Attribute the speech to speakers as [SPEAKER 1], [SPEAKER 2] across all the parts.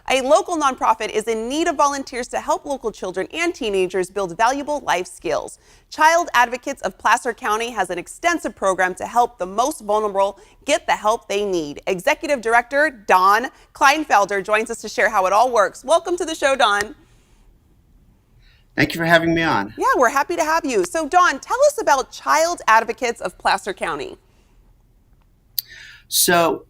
[SPEAKER 1] A local nonprofit is in need of volunteers to help local children and teenagers build valuable life skills. Child Advocates of Placer County has an extensive program to help the most vulnerable get the help they need. Executive Director Don Kleinfelder joins us to share how it all works. Welcome to the show, Don.
[SPEAKER 2] Thank you for having me on.
[SPEAKER 1] Yeah, we're happy to have you. So, Don, tell us about Child Advocates of Placer County.
[SPEAKER 2] So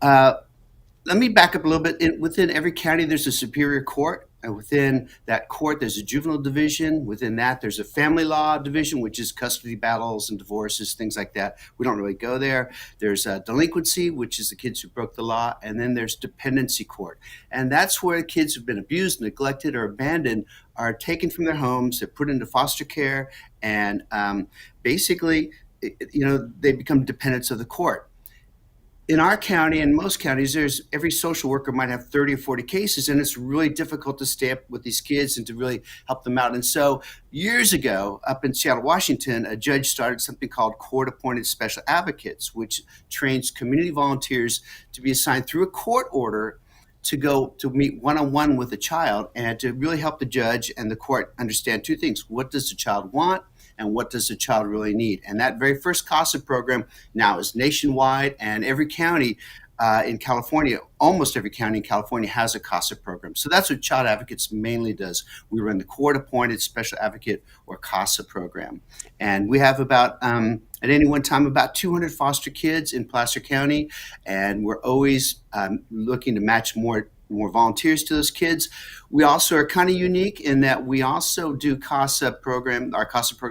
[SPEAKER 2] let me back up a little bit. Within every county, there's a superior court. And within that court, there's a juvenile division. Within that, there's a family law division, which is custody battles and divorces, things like that. We don't really go there. There's delinquency, which is the kids who broke the law. And then there's dependency court. And that's where the kids who've been abused, neglected, or abandoned are taken from their homes. They're put into foster care. And basically, they become dependents of the court. In our county and most counties, every social worker might have 30 or 40 cases, and it's really difficult to stay up with these kids and to really help them out. And so years ago, up in Seattle, Washington, a judge started something called Court-Appointed Special Advocates, which trains community volunteers to be assigned through a court order to go to meet one-on-one with a child and to really help the judge and the court understand two things. What does the child want? And what does the child really need? And that very first CASA program now is nationwide, and every county in California, almost every county in California has a CASA program. So that's what Child Advocates mainly does. We run the Court-Appointed Special Advocate, or CASA program. And we have about, at any one time, about 200 foster kids in Placer County, and we're always looking to match more volunteers to those kids. We also are kind of unique in that we also do our CASA program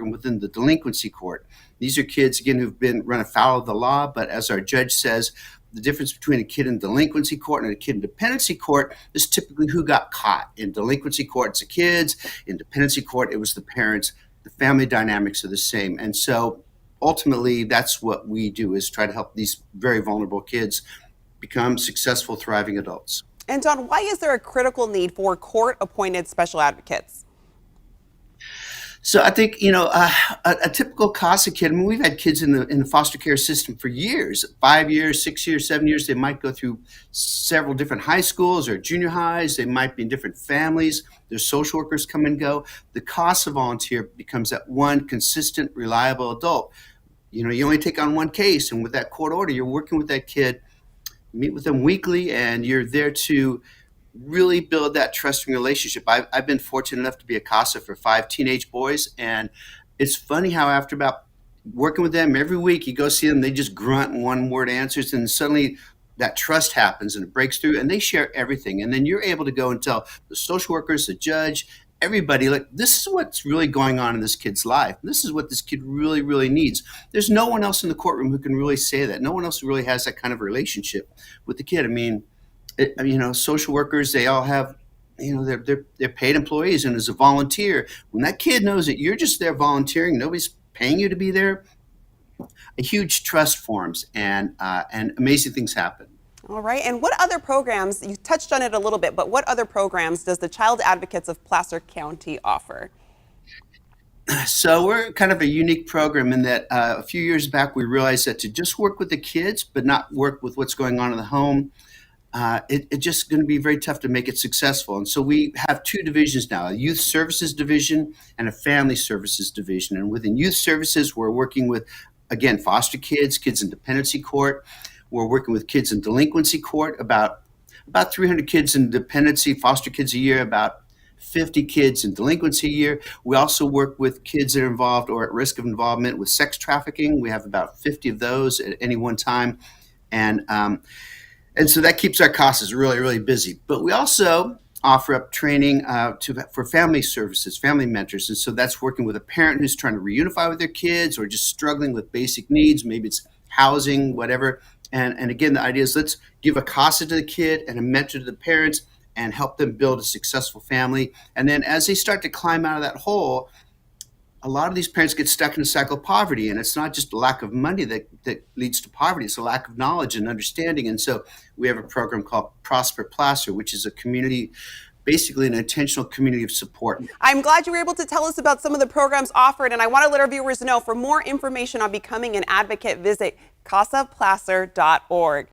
[SPEAKER 2] within the delinquency court. These are kids, again, who've been run afoul of the law, but as our judge says, the difference between a kid in delinquency court and a kid in dependency court is typically who got caught. In delinquency court, it's the kids. In dependency court, it was the parents. The family dynamics are the same. And so ultimately, that's what we do, is try to help these very vulnerable kids become successful, thriving adults.
[SPEAKER 1] And Don, why is there a critical need for court-appointed special advocates?
[SPEAKER 2] So I think, a typical CASA kid, we've had kids in the foster care system for years, 5 years, 6 years, 7 years. They might go through several different high schools or junior highs. They might be in different families. Their social workers come and go. The CASA volunteer becomes that one consistent, reliable adult. You only take on one case, and with that court order, you're working with that kid, meet with them weekly, and you're there to really build that trusting relationship. I've been fortunate enough to be a CASA for 5 teenage boys, and it's funny how after about working with them every week, you go see them, they just grunt one-word answers, and suddenly that trust happens and it breaks through, and they share everything. And then you're able to go and tell the social workers, the judge, everybody, like, this is what's really going on in this kid's life. This is what this kid really, really needs. There's no one else in the courtroom who can really say that. No one else really has that kind of relationship with the kid. Social workers, they all have, they're paid employees, and as a volunteer, when that kid knows that you're just there volunteering, nobody's paying you to be there, a huge trust forms, and amazing things happen.
[SPEAKER 1] All right. And what other programs, you touched on it a little bit, but what other programs does the Child Advocates of Placer County offer?
[SPEAKER 2] So we're kind of a unique program in that a few years back, we realized that to just work with the kids, but not work with what's going on in the home, it's just going to be very tough to make it successful. And so we have 2 divisions now, a youth services division and a family services division. And within youth services, we're working with, again, foster kids, kids in dependency court. We're working with kids in delinquency court, about 300 kids in dependency, foster kids a year, about 50 kids in delinquency a year. We also work with kids that are involved or at risk of involvement with sex trafficking. We have about 50 of those at any one time. And so that keeps our CASAs really, really busy. But we also offer up training for family services, family mentors. And so that's working with a parent who's trying to reunify with their kids or just struggling with basic needs. Maybe it's housing, whatever. And again, the idea is, let's give a CASA to the kid and a mentor to the parents and help them build a successful family. And then as they start to climb out of that hole, a lot of these parents get stuck in a cycle of poverty, and it's not just a lack of money that leads to poverty. It's a lack of knowledge and understanding. And so we have a program called Prosper Placer, which is a community, basically an intentional community of support.
[SPEAKER 1] I'm glad you were able to tell us about some of the programs offered, and I want to let our viewers know, for more information on becoming an advocate, visit casaplacer.org.